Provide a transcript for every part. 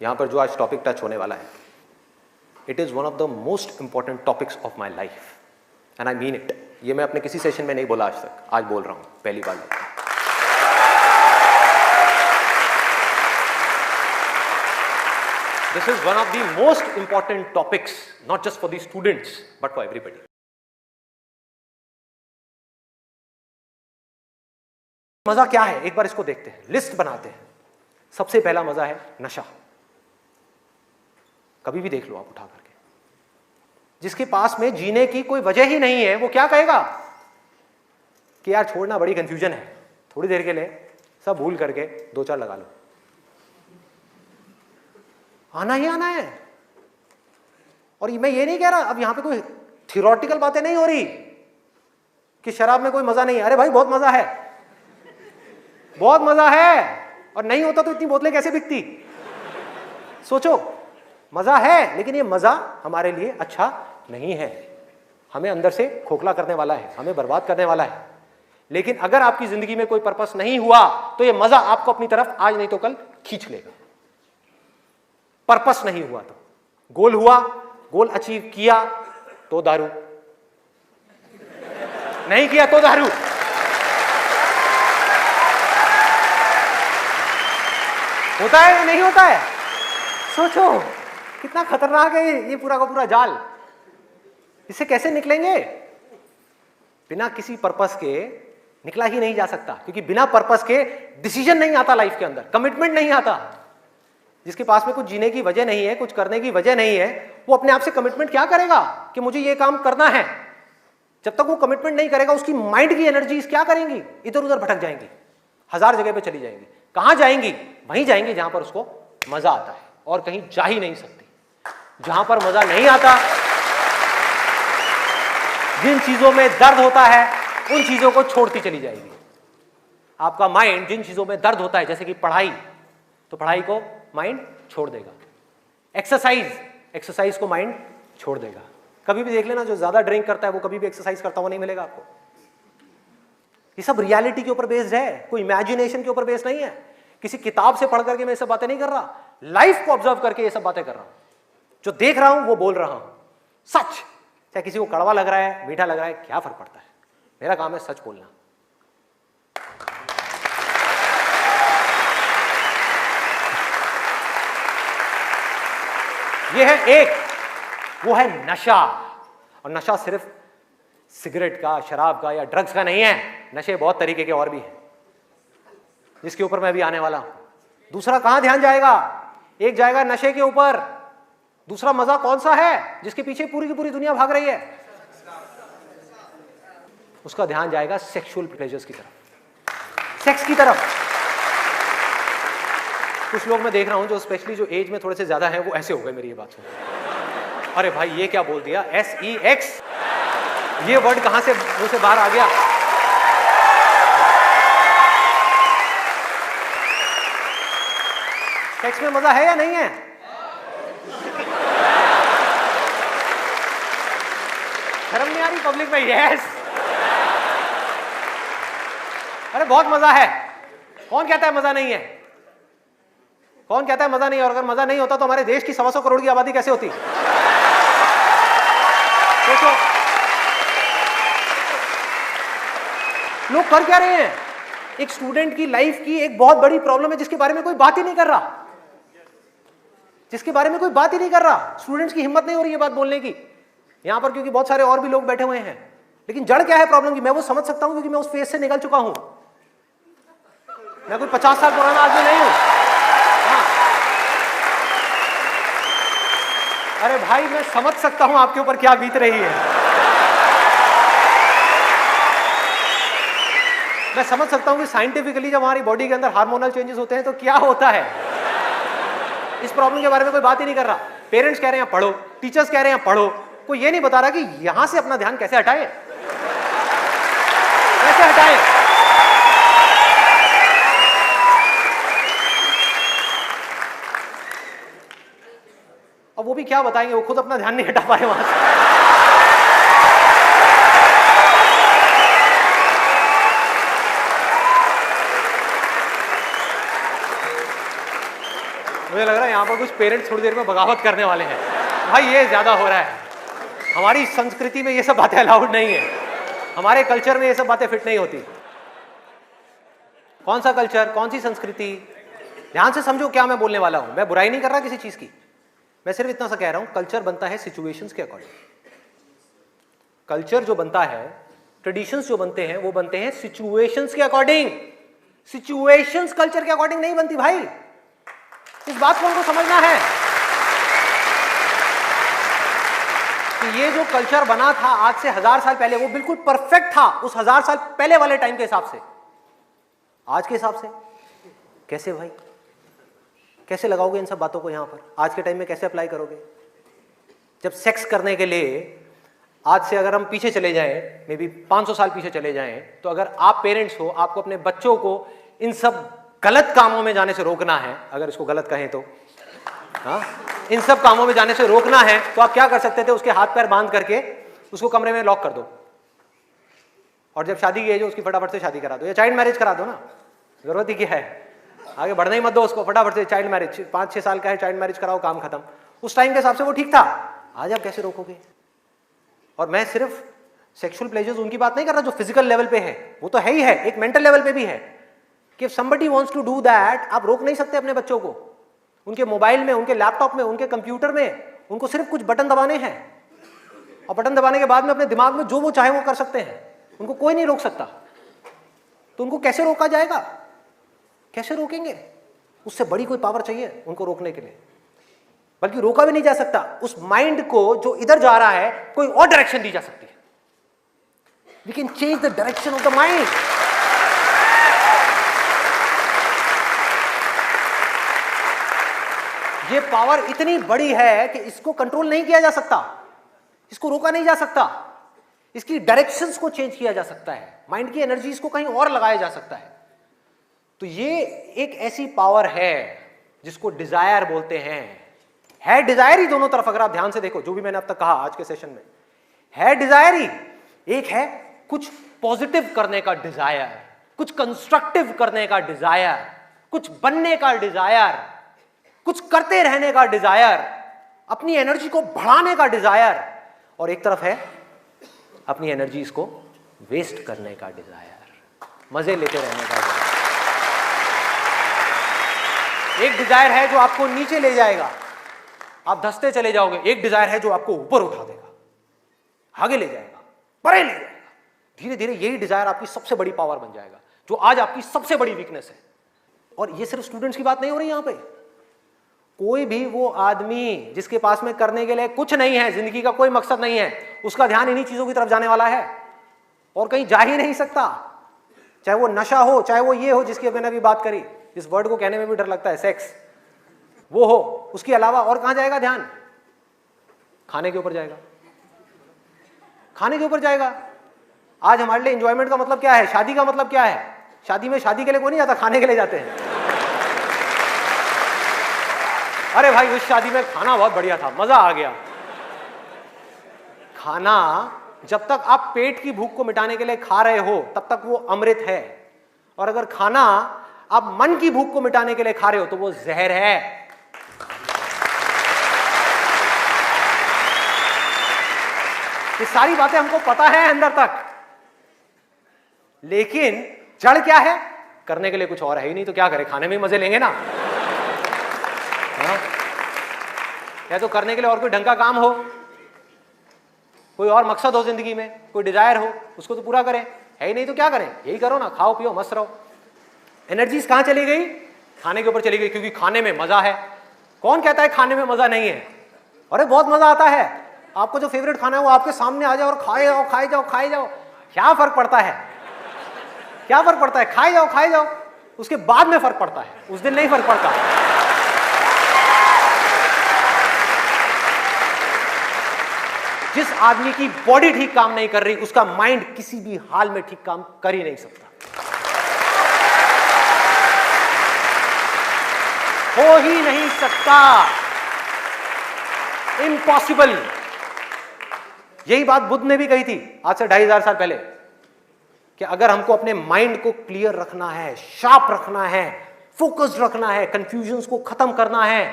यहां पर जो आज टॉपिक टच होने वाला है, it is one of the most important topics of my life and I mean it. ये मैं अपने किसी सेशन में नहीं बोला आज तक, आज बोल रहा हूं पहली बार। This is one of the most important topics, not just for the students but for everybody. मजा क्या है, एक बार इसको देखते हैं, लिस्ट बनाते हैं। सबसे पहला मजा है नशा। कभी भी देख लो आप उठा करके, जिसके पास में जीने की कोई वजह ही नहीं है, वो क्या कहेगा कि यार छोड़ना, बड़ी कंफ्यूजन है, थोड़ी देर के लिए सब भूल करके 2-4 लगा लो। आना ही आना है। और मैं ये नहीं कह रहा, अब यहां पे कोई थियोरेटिकल बातें नहीं हो रही कि शराब में कोई मजा नहीं है। अरे भाई बहुत मजा है, बहुत मजा है। और नहीं होता तो इतनी बोतलें कैसे बिकती? सोचो, मजा है, लेकिन ये मजा हमारे लिए अच्छा नहीं है, हमें अंदर से खोखला करने वाला है, हमें बर्बाद करने वाला है। लेकिन अगर आपकी जिंदगी में कोई पर्पस नहीं हुआ तो ये मजा आपको अपनी तरफ आज नहीं तो कल खींच लेगा। पर्पस नहीं हुआ तो, गोल हुआ, गोल अचीव किया तो दारू, नहीं किया तो दारू। होता है या नहीं होता है? सोचो कितना खतरनाक है ये पूरा का पूरा जाल। इससे कैसे निकलेंगे? बिना किसी पर्पस के निकला ही नहीं जा सकता, क्योंकि बिना पर्पस के डिसीजन नहीं आता लाइफ के अंदर, कमिटमेंट नहीं आता। जिसके पास में कुछ जीने की वजह नहीं है, कुछ करने की वजह नहीं है, वो अपने आप से कमिटमेंट क्या करेगा कि मुझे ये काम करना है? जब तक वो कमिटमेंट नहीं करेगा, उसकी माइंड की एनर्जीज क्या करेंगी? इधर उधर भटक जाएंगी, 1000 जगह पे चली जाएंगी। कहां जाएंगी? वहीं जाएंगी जहां पर उसको मजा आता है, और कहीं जा ही नहीं सकती। जहां पर मजा नहीं आता, जिन चीजों में दर्द होता है, उन चीजों को छोड़ती चली जाएगी। आपका माइंड जिन चीजों में दर्द होता है, जैसे कि पढ़ाई, तो पढ़ाई को माइंड छोड़ देगा। एक्सरसाइज को माइंड छोड़ देगा। कभी भी देख लेना, जो ज्यादा ड्रिंक करता है वो कभी भी एक्सरसाइज करता हुआ नहीं मिलेगा आपको। ये सब रियलिटी के ऊपर बेस्ड है, कोई इमेजिनेशन के ऊपर बेस्ड नहीं है। किसी किताब से पढ़ करके मैं ये सब बातें नहीं कर रहा, लाइफ को ऑब्जर्व करके ये सब बातें कर रहा हूं। जो देख रहा हूं वो बोल रहा हूं, सच। चाहे किसी को कड़वा लग रहा है, मीठा लग रहा है, क्या फर्क पड़ता है? मेरा काम है सच बोलना। ये है एक, वो है नशा। और नशा सिर्फ सिगरेट का, शराब का या ड्रग्स का नहीं है। नशे बहुत तरीके के और भी हैं, जिसके ऊपर मैं भी आने वाला हूं। दूसरा कहां ध्यान जाएगा? एक जाएगा नशे के ऊपर, दूसरा मजा कौन सा है जिसके पीछे पूरी की पूरी दुनिया भाग रही है? उसका ध्यान जाएगा सेक्सुअल प्लेजर्स की तरफ, सेक्स की तरफ। कुछ लोग मैं देख रहा हूं जो स्पेशली जो एज में थोड़े से ज्यादा हैं, वो ऐसे हो गए मेरी ये बात सुन। अरे भाई ये क्या बोल दिया? SEX, ये वर्ड कहां से मुंह से बाहर आ गया? सेक्स में मजा है या नहीं है? शर्म नहीं आ रही पब्लिक में? यस। अरे बहुत मजा है। कौन कहता है मजा नहीं है? कौन कहता है मजा नहीं है? और अगर मजा नहीं होता तो हमारे देश की 125 करोड़ की आबादी कैसे होती? सोचो, लोग कर क्या रहे हैं? एक स्टूडेंट की लाइफ की एक बहुत बड़ी प्रॉब्लम है जिसके बारे में कोई बात ही नहीं कर रहा, जिसके बारे में कोई बात ही नहीं कर रहा। स्टूडेंट्स की हिम्मत नहीं हो रही है बात बोलने की यहां पर, क्योंकि बहुत सारे और भी लोग बैठे हुए हैं। लेकिन जड़ क्या है प्रॉब्लम की? मैं वो समझ सकता हूं, क्योंकि मैं उस फेज से निकल चुका हूं। मैं कोई 50 साल पुराना आदमी नहीं हूं। हाँ। अरे भाई मैं समझ सकता हूं आपके ऊपर क्या बीत रही है। मैं समझ सकता हूं कि साइंटिफिकली जब हमारी बॉडी के अंदर हार्मोनल चेंजेस होते हैं तो क्या होता है। इस प्रॉब्लम के बारे में कोई बात ही नहीं कर रहा। पेरेंट्स कह रहे हैं पढ़ो, टीचर्स कह रहे हैं पढ़ो, कोई ये नहीं बता रहा कि यहां से अपना ध्यान कैसे हटाए, कैसे हटाए। अब वो भी क्या बताएंगे, वो खुद अपना ध्यान नहीं हटा पाए वहां से। मुझे लग रहा है यहाँ पर कुछ पेरेंट्स थोड़ी देर में बगावत करने वाले हैं, भाई ये ज्यादा हो रहा है, हमारी संस्कृति में ये सब बातें अलाउड नहीं है, हमारे कल्चर में ये सब बातें फिट नहीं होती। कौन सा कल्चर, कौन सी संस्कृति, ध्यान से समझो क्या मैं बोलने वाला हूं। मैं बुराई नहीं कर रहा किसी चीज की, मैं सिर्फ इतना सा कह रहा हूं, कल्चर बनता है सिचुएशंस के अकॉर्डिंग। कल्चर जो बनता है, ट्रेडिशंस जो बनते हैं, वो बनते हैं सिचुएशंस के अकॉर्डिंग। सिचुएशंस कल्चर के अकॉर्डिंग नहीं बनती भाई, इस बात को हमको समझना है कि ये जो कल्चर बना था आज से 1000 साल पहले, वो बिल्कुल परफेक्ट था उस 1000 साल पहले वाले टाइम के हिसाब से। आज के हिसाब से कैसे भाई, कैसे लगाओगे इन सब बातों को यहां पर, आज के टाइम में कैसे अप्लाई करोगे? जब सेक्स करने के लिए आज से अगर हम पीछे चले जाएं, मे बी 500 साल पीछे चले जाएं, तो अगर आप पेरेंट्स हो, आपको अपने बच्चों को इन सब गलत कामों में जाने से रोकना है, अगर इसको गलत कहें तो, हाँ, इन सब कामों में जाने से रोकना है, तो आप क्या कर सकते थे? उसके हाथ पैर बांध करके उसको कमरे में लॉक कर दो, और जब शादी की एज हो उसकी फटाफट से शादी करा दो, या चाइल्ड मैरिज करा दो ना, जरूरत ही क्या है, आगे बढ़ना ही मत दो उसको, फटाफट से चाइल्ड मैरिज, 5-6 साल का है, चाइल्ड मैरिज कराओ, काम खत्म। उस टाइम के हिसाब से वो ठीक था, आज आप कैसे रोकोगे? और मैं सिर्फ सेक्सुअल प्लेजर्स उनकी बात नहीं कर रहा जो फिजिकल लेवल पे है, वो तो है ही है, एक मेंटल लेवल पे भी है कि somebody wants to do that, आप रोक नहीं सकते अपने बच्चों को। उनके मोबाइल में, उनके लैपटॉप में, उनके कंप्यूटर में, उनको सिर्फ कुछ बटन दबाने हैं, और बटन दबाने के बाद में अपने दिमाग में जो वो चाहे वो कर सकते हैं, उनको कोई नहीं रोक सकता। तो उनको कैसे रोका जाएगा? कैसे रोकेंगे? उससे बड़ी कोई पावर चाहिए उनको रोकने के लिए, बल्कि रोका भी नहीं जा सकता। उस माइंड को जो इधर जा रहा है, कोई और डायरेक्शन दी जा सकती है। We can change the direction of the mind. ये पावर इतनी बड़ी है कि इसको कंट्रोल नहीं किया जा सकता, इसको रोका नहीं जा सकता, इसकी डायरेक्शंस को चेंज किया जा सकता है, माइंड की एनर्जीज को कहीं और लगाया जा सकता है। तो ये एक ऐसी पावर है जिसको डिजायर बोलते हैं। है डिजायर ही दोनों तरफ, अगर आप ध्यान से देखो जो भी मैंने अब तक कहा आज के सेशन में, है डिजायर ही। एक है कुछ पॉजिटिव करने का डिजायर, कुछ कंस्ट्रक्टिव करने का डिजायर, कुछ बनने का डिजायर, कुछ करते रहने का डिजायर, अपनी एनर्जी को बढ़ाने का डिजायर, और एक तरफ है अपनी एनर्जीज को वेस्ट करने का डिजायर, मजे लेते रहने का डिजायर। एक डिजायर है जो आपको नीचे ले जाएगा, आप धंसते चले जाओगे। एक डिजायर है जो आपको ऊपर उठा देगा, आगे ले जाएगा, परे ले जाएगा। धीरे धीरे यही डिजायर आपकी सबसे बड़ी पावर बन जाएगा, जो आज आपकी सबसे बड़ी वीकनेस है। और ये सिर्फ स्टूडेंट्स की बात नहीं हो रही यहां पे, कोई भी वो आदमी जिसके पास में करने के लिए कुछ नहीं है, जिंदगी का कोई मकसद नहीं है, उसका ध्यान इन्हीं चीजों की तरफ जाने वाला है और कहीं जा ही नहीं सकता। चाहे वो नशा हो, चाहे वो ये हो जिसकी मैंने अभी बात करी, इस वर्ड को कहने में भी डर लगता है, सेक्स, वो हो, उसके अलावा और कहां जाएगा ध्यान? खाने के ऊपर जाएगा, खाने के ऊपर जाएगा। आज हमारे लिए एंजॉयमेंट का मतलब क्या है? शादी का मतलब क्या है? शादी में शादी के लिए कोई नहीं जाता, खाने के लिए जाते हैं। अरे भाई उस शादी में खाना बहुत बढ़िया था, मजा आ गया। खाना जब तक आप पेट की भूख को मिटाने के लिए खा रहे हो तब तक वो अमृत है, और अगर खाना आप मन की भूख को मिटाने के लिए खा रहे हो तो वो जहर है। ये सारी बातें हमको पता है अंदर तक, लेकिन जड़ क्या है? करने के लिए कुछ और है ही नहीं, तो क्या करें? खाने में ही मजे लेंगे ना। हाँ? या तो करने के लिए और कोई ढंग का काम हो, कोई और मकसद हो जिंदगी में, कोई डिजायर हो, उसको तो पूरा करें। है ही नहीं तो क्या करें? यही करो ना, खाओ पियो मस्त रहो। एनर्जीज कहां चली गई? खाने के ऊपर चली गई, क्योंकि खाने में मजा है। कौन कहता है खाने में मजा नहीं है? अरे बहुत मजा आता है। आपको जो फेवरेट खाना है वो आपके सामने आ जाए और खाए जाओ खाए जाओ खाए जाओ, क्या फर्क पड़ता है? क्या फर्क पड़ता है? खाए जाओ खाए जाओ, उसके बाद में फर्क पड़ता है, उस दिन नहीं फर्क पड़ता। जिस आदमी की बॉडी ठीक काम नहीं कर रही, उसका माइंड किसी भी हाल में ठीक काम कर ही नहीं सकता, हो ही नहीं सकता, इम्पॉसिबल। यही बात बुद्ध ने भी कही थी आज से 2500 साल पहले, कि अगर हमको अपने माइंड को क्लियर रखना है, शार्प रखना है, फोकस्ड रखना है, कंफ्यूजन्स को खत्म करना है,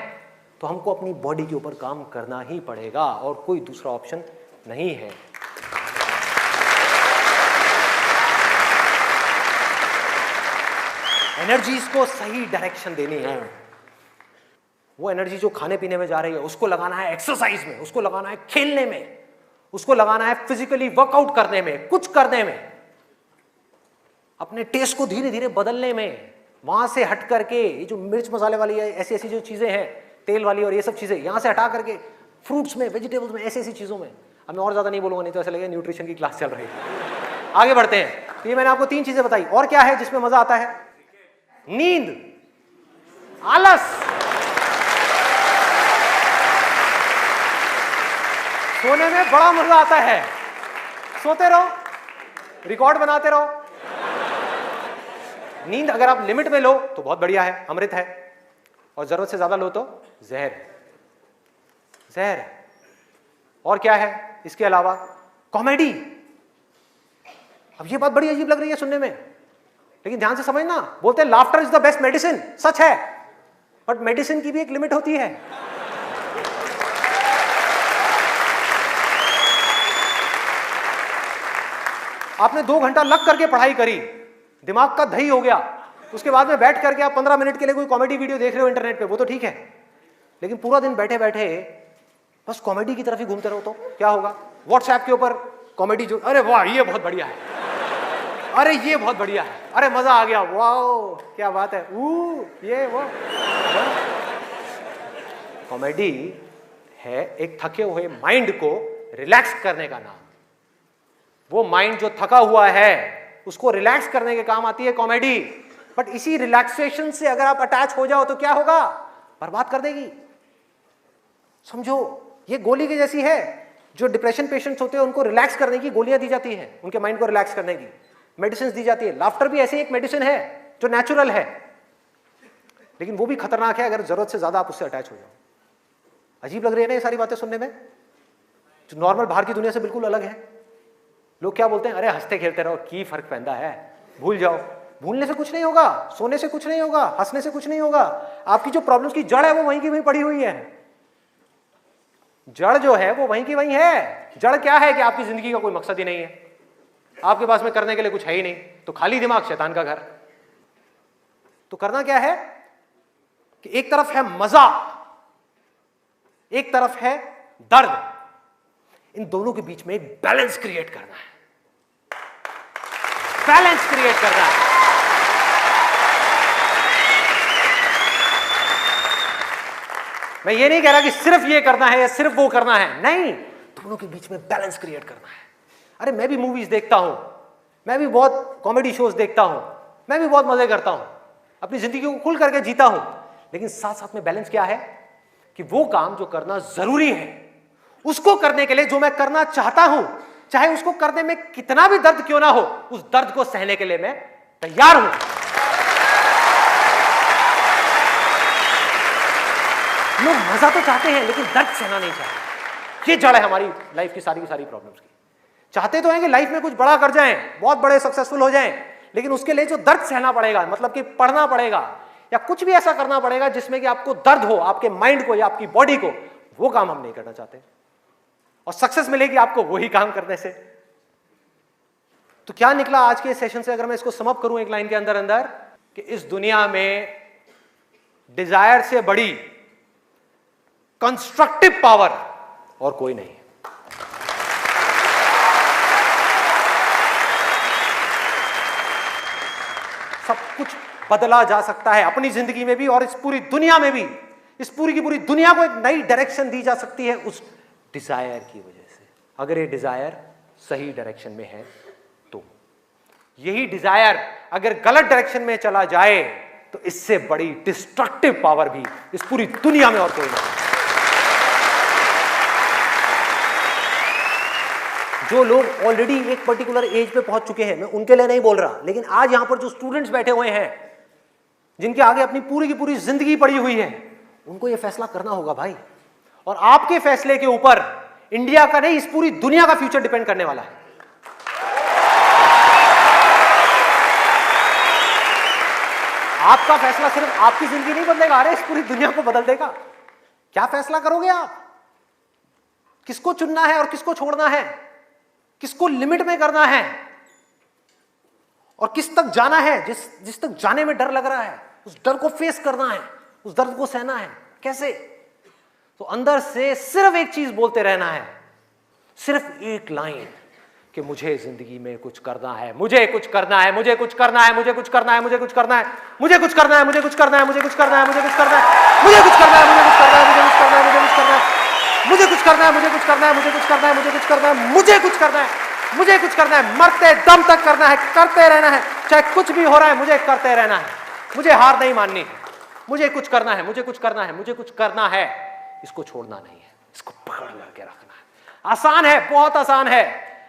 तो हमको अपनी बॉडी के ऊपर काम करना ही पड़ेगा और कोई दूसरा ऑप्शन नहीं है। एनर्जीज को सही डायरेक्शन देनी है। वो एनर्जी जो खाने पीने में जा रही है उसको लगाना है एक्सरसाइज में, उसको लगाना है खेलने में, उसको लगाना है फिजिकली वर्कआउट करने में, कुछ करने में, अपने टेस्ट को धीरे धीरे बदलने में। वहां से हट करके ये जो मिर्च मसाले वाली है, ऐसी ऐसी जो चीजें हैं तेल वाली और ये सब चीजें, यहां से हटा करके फ्रूट्स में, वेजिटेबल्स में, ऐसी ऐसी चीजों में। अब मैं और ज्यादा नहीं बोलूंगा, नहीं तो ऐसा लगेगा न्यूट्रिशन की क्लास चल रही है। आगे बढ़ते हैं। तो ये मैंने आपको 3 चीजें बताई। और क्या है जिसमें मजा आता है? नींद, आलस, सोने में बड़ा मजा आता है। सोते रहो, रिकॉर्ड बनाते रहो। नींद अगर आप लिमिट में लो तो बहुत बढ़िया है, अमृत है, और जरूरत से ज्यादा लो तो जहर जहर है। और क्या है इसके अलावा? कॉमेडी। अब ये बात बड़ी अजीब लग रही है सुनने में, लेकिन ध्यान से समझना। बोलते हैं laughter is the best medicine, सच है, बट मेडिसिन की भी एक लिमिट होती है। आपने 2 घंटा लग करके पढ़ाई करी, दिमाग का दही हो गया, उसके बाद में बैठ करके आप 15 मिनट के लिए कोई कॉमेडी वीडियो देख रहे हो इंटरनेट पे, वो तो ठीक है, लेकिन पूरा दिन बैठे बैठे बस कॉमेडी की तरफ ही घूमते रहो तो क्या होगा? व्हाट्सएप के ऊपर कॉमेडी जो, अरे वाह ये बहुत बढ़िया है, अरे ये बहुत बढ़िया है, अरे मजा आ गया, वाह क्या बात है, ये वो। कॉमेडी है एक थके हुए माइंड को रिलैक्स करने का नाम। वो माइंड जो थका हुआ है उसको रिलैक्स करने के काम आती है कॉमेडी। बट इसी रिलैक्सेशन से अगर आप अटैच हो जाओ तो क्या होगा? बर्बाद कर देगी। समझो ये गोली की जैसी है। जो डिप्रेशन पेशेंट्स होते हैं उनको रिलैक्स करने की गोलियां दी जाती हैं, उनके माइंड को रिलैक्स करने की मेडिसिन दी जाती है। लाफ्टर भी ऐसी एक मेडिसिन है जो नेचुरल है, लेकिन वो भी खतरनाक है अगर जरूरत से ज्यादा आप उससे अटैच हो जाओ। अजीब लग रही है ना ये सारी बातें सुनने में, जो नॉर्मल बाहर की दुनिया से बिल्कुल अलग है। लोग क्या बोलते हैं? अरे हंसते खेलते रहो, की फर्क पैदा है, भूल जाओ। भूलने से कुछ नहीं होगा, सोने से कुछ नहीं होगा, हंसने से कुछ नहीं होगा। आपकी जो प्रॉब्लम्स की जड़ है वो वहीं की वहीं पड़ी हुई है। जड़ जो है वो वहीं की वहीं है। जड़ क्या है कि आपकी जिंदगी का कोई मकसद ही नहीं है, आपके पास में करने के लिए कुछ है ही नहीं, तो खाली दिमाग शैतान का घर। तो करना क्या है कि एक तरफ है मजा, एक तरफ है दर्द, इन दोनों के बीच में एक बैलेंस क्रिएट करना है। बैलेंस क्रिएट करना है। मैं ये नहीं कह रहा कि सिर्फ ये करना है या सिर्फ वो करना है, नहीं, दोनों के बीच में बैलेंस क्रिएट करना है। अरे मैं भी मूवीज देखता हूं, मैं भी बहुत कॉमेडी शोज देखता हूं, मैं भी बहुत मजे करता हूं, अपनी जिंदगी को खुल करके जीता हूं, लेकिन साथ साथ में बैलेंस क्या है कि वो काम जो करना जरूरी है उसको करने के लिए जो मैं करना चाहता हूं, चाहे उसको करने में कितना भी दर्द क्यों ना हो, उस दर्द को सहने के लिए मैं तैयार हूं। लोग मजा तो चाहते हैं लेकिन दर्द सहना नहीं चाहते। ये जड़ है हमारी लाइफ की सारी प्रॉब्लम्स की। चाहते तो हैं कि लाइफ में कुछ बड़ा कर जाएं, बहुत बड़े सक्सेसफुल हो जाएं, लेकिन उसके लिए जो दर्द सहना पड़ेगा, मतलब कि पढ़ना पड़ेगा या कुछ भी ऐसा करना पड़ेगा जिसमें कि आपको दर्द हो, आपके माइंड को या आपकी बॉडी को, वो काम हम नहीं करना चाहते। और सक्सेस मिलेगी आपको वही काम करने से। तो क्या निकला आज के सेशन से, अगर मैं इसको समअप करूं एक लाइन के अंदर अंदर, कि इस दुनिया में डिजायर से बड़ी कंस्ट्रक्टिव पावर और कोई नहीं है। सब कुछ बदला जा सकता है अपनी जिंदगी में भी और इस पूरी दुनिया में भी। इस पूरी की पूरी दुनिया को एक नई डायरेक्शन दी जा सकती है उस डिजायर की वजह से, अगर ये डिजायर सही डायरेक्शन में है तो। यही डिजायर अगर गलत डायरेक्शन में चला जाए तो इससे बड़ी डिस्ट्रक्टिव पावर भी इस पूरी दुनिया में और कोई नहीं। जो लोग ऑलरेडी एक पर्टिकुलर एज पे पहुंच चुके हैं, मैं उनके लिए नहीं बोल रहा, लेकिन आज यहां पर जो स्टूडेंट्स बैठे हुए हैं, जिनके आगे अपनी पूरी की पूरी जिंदगी पड़ी हुई है, उनको यह फैसला करना होगा भाई। और आपके फैसले के ऊपर इंडिया का नहीं, इस पूरी दुनिया का फ्यूचर डिपेंड करने वाला है। आपका फैसला सिर्फ आपकी जिंदगी नहीं बदलेगा, अरे इस पूरी दुनिया को बदल देगा। क्या फैसला करोगे आप? किसको चुनना है और किसको छोड़ना है, किसको लिमिट में करना है और किस तक जाना है। जिस तक जाने में डर लग रहा है उस डर को फेस करना है, उस दर्द को सहना है। कैसे? तो अंदर से सिर्फ एक चीज बोलते रहना है, सिर्फ एक लाइन कि मुझे जिंदगी में कुछ करना है, मुझे कुछ करना है, मुझे कुछ करना है, मुझे कुछ करना है, मुझे कुछ करना है, मुझे कुछ करना है, मुझे कुछ करना है, मुझे कुछ करना है, मुझे कुछ करना है, मुझे कुछ करना है, मुझे कुछ करना है, मुझे कुछ करना है, मुझे कुछ करना है, मुझे कुछ करना है, मुझे कुछ करना है, मुझे कुछ करना है, मुझे कुछ करना है, मुझे कुछ करना है, मुझे कुछ करना है, मरते दम तक करना है, करते रहना है, चाहे कुछ भी हो रहा है मुझे करते रहना है, मुझे हार नहीं माननी है, मुझे कुछ करना है, मुझे कुछ करना है, मुझे कुछ करना है। इसको छोड़ना नहीं है, इसको पकड़ करके रखना है। आसान है, बहुत आसान है।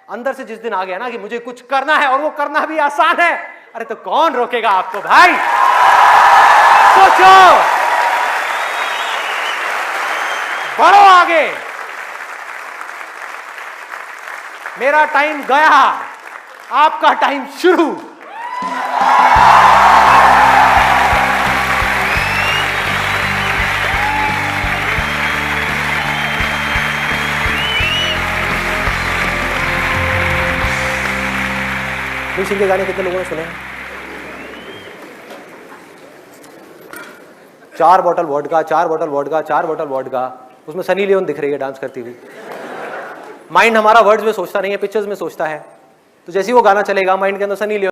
अंदर से जिस दिन आ गया ना कि मुझे कुछ करना है और वो करना भी आसान है, अरे तो कौन रोकेगा आपको भाई? सोचो, बढ़ो आगे। मेरा टाइम गया, आपका टाइम शुरू। रणवीर सिंह के गाने कितने लोगों ने सुने हैं? 4 bottle vodka, 4 bottle vodka, 4 bottle vodka. उसमें सनी लियोन दिख रही है डांस करती हुई। माइंड हमारा वर्ड्स में सोचता नहीं है, पिक्चर्स में सोचता है। तो जैसे ही वो गाना चलेगा माइंड के अंदर सनी लियोन